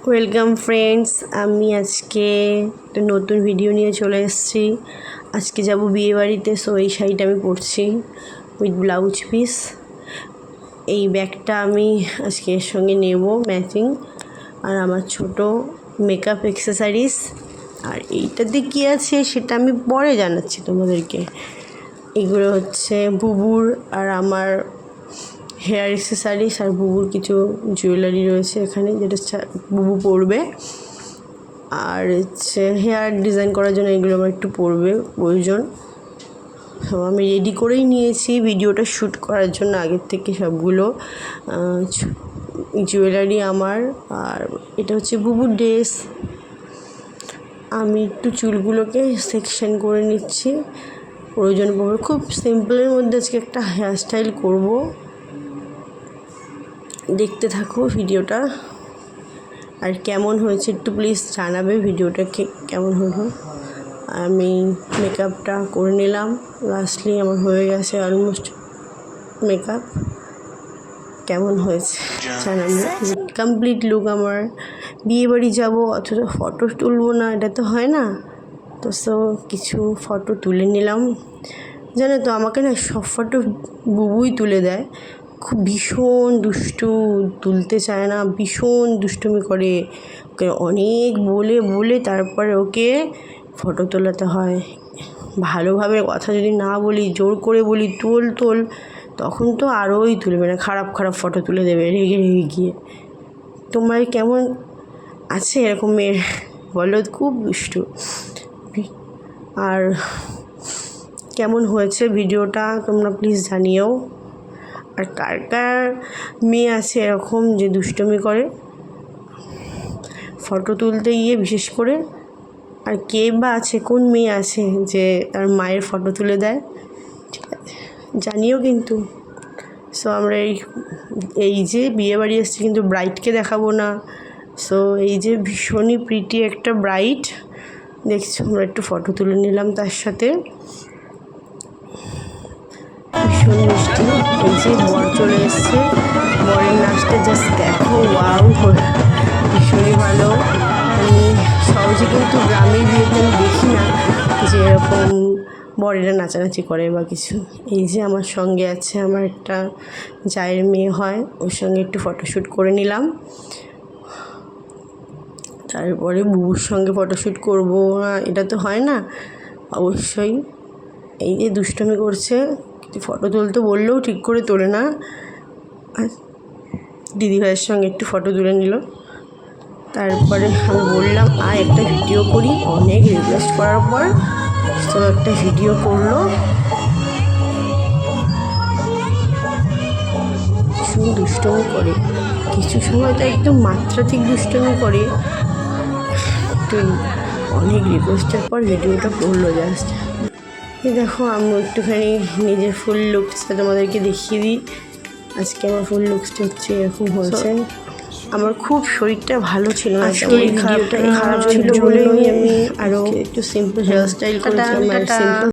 Welcome friends, আমি আজকে একটা নতুন ভিডিও নিয়ে চলে এসেছি। আজকে যাব বিয়ে বাড়িতে, সো এই শাড়িটা আমি পরছি উইথ ব্লাউজ পিস। এই ব্যাগটা আমি আজকে এর সঙ্গে নেব ম্যাচিং, আর আমার ছোট মেকআপ অ্যাক্সেসরিজ। আর এইটাতে কী আছে সেটা আমি পরে জানাচ্ছি তোমাদেরকে। এগুলো হচ্ছে বুবুর আর আমার হেয়ার অ্যাক্সেসরিজ, আর বুবুর কিছু জুয়েলারি রয়েছে এখানে, যেটা বুবু পরবে। আর হচ্ছে হেয়ার ডিজাইন করার জন্য এগুলো আমার একটু পরবে প্রয়োজন। তো আমি রেডি করেই নিয়েছি ভিডিওটা শ্যুট করার জন্য আগের থেকে সবগুলো জুয়েলারি আমার। আর এটা হচ্ছে বুবুর ড্রেস। আমি একটু চুলগুলোকে সেকশন করে নিচ্ছি, প্রয়োজন পড়বে। খুব সিম্পলের মধ্যে আজকে একটা হেয়ার স্টাইল করবো, দেখতে থাকো ভিডিওটা। আর কেমন হয়েছে একটু প্লিজ জানাবে ভিডিওটা কেমন হলো। আমি মেকআপটা করে নিলাম, লাস্টলি আমার হয়ে গেছে অলমোস্ট মেকআপ। কেমন হয়েছে জানাবে। কমপ্লিট লুক আমার। বিয়ে বাড়ি যাবো অথচ ফটো তুলবো না, এটা তো হয় না। তো কিছু ফটো তুলে নিলাম। জানো তো, আমাকে না সব ফটো বুবুই তুলে দেয়। খুব ভীষণ দুষ্টু, তুলতে চায় না, ভীষণ দুষ্টুমি করে। ওকে অনেক বলে বলে তারপরে ওকে ফটো তোলাতে হয়। ভালোভাবে কথা যদি না বলি, জোর করে বলি তোল তোল, তখন তো আরোই তুলবে না, খারাপ খারাপ ফটো তুলে দেবে রেগে রেগে গিয়ে। তোমার কেমন আছে এরকম মেয়ে বলো? খুব দুষ্টু। আর কেমন হয়েছে ভিডিওটা তোমরা প্লিজ জানিও। আর কার কার মেয়ে আছে এরকম যে দুষ্টুমি করে ফটো তুলতে গিয়ে বিশেষ করে? আর কে বা আছে, কোন মেয়ে আছে যে তার মায়ের ফটো তুলে দেয়? ঠিক আছে, জানিও কিন্তু। সো আমরা এই যে বিয়ে বাড়ি এসেছি, কিন্তু ব্রাইডকে দেখাবো না। সো এই যে ভীষণই প্রিটি একটা ব্রাইড দেখছি, আমরা একটু ফটো তুলে নিলাম তার সাথে। ভীষণ মিষ্টি। এই যে বর চলে এসছে, বরের নাচটা জাস্ট দেখো, ওয়াও, ভীষণই ভালো। আমি সহজে কিন্তু গ্রামের বিয়েতে আমি দেখি না যে এরকম বরেরা নাচানাচি করে বা কিছু। এই যে আমার সঙ্গে আছে আমার একটা জায়ের মেয়ে হয়, ওর সঙ্গে একটু ফটোশ্যুট করে নিলাম। তারপরে বুবুর সঙ্গে ফটোশ্যুট করবো না, এটা তো হয় না অবশ্যই। এই যে দুষ্টুমি করছে, ফটো তুলতে বললেও ঠিক করে তোলে না। আর দিদিভাইয়ের সঙ্গে একটু ফটো তুলে নিল। তারপরে আমি বললাম একটা ভিডিও করি, অনেক রিকোয়েস্ট করার পর তো একটা ভিডিও করলো। ভীষণ দুষ্টুমি করে, কিছু সময় তো একদম মাত্রাধিক দুষ্টুমি করে। অনেক রিকোয়েস্টের পর ভিডিওটা করলো জাস্ট। এই দেখো, আমি একটুখানি নিজের ফুল লুকসটা তোমাদেরকে দেখিয়ে দিই। আজকে আমার ফুল লুকসটা হচ্ছে এরকম হয়েছে। আমার খুব শরীরটা ভালো ছিল না, শরীর খারাপ ছিল বলেই আমি আরও একটু সিম্পল হেয়ার স্টাইল করেছিলাম।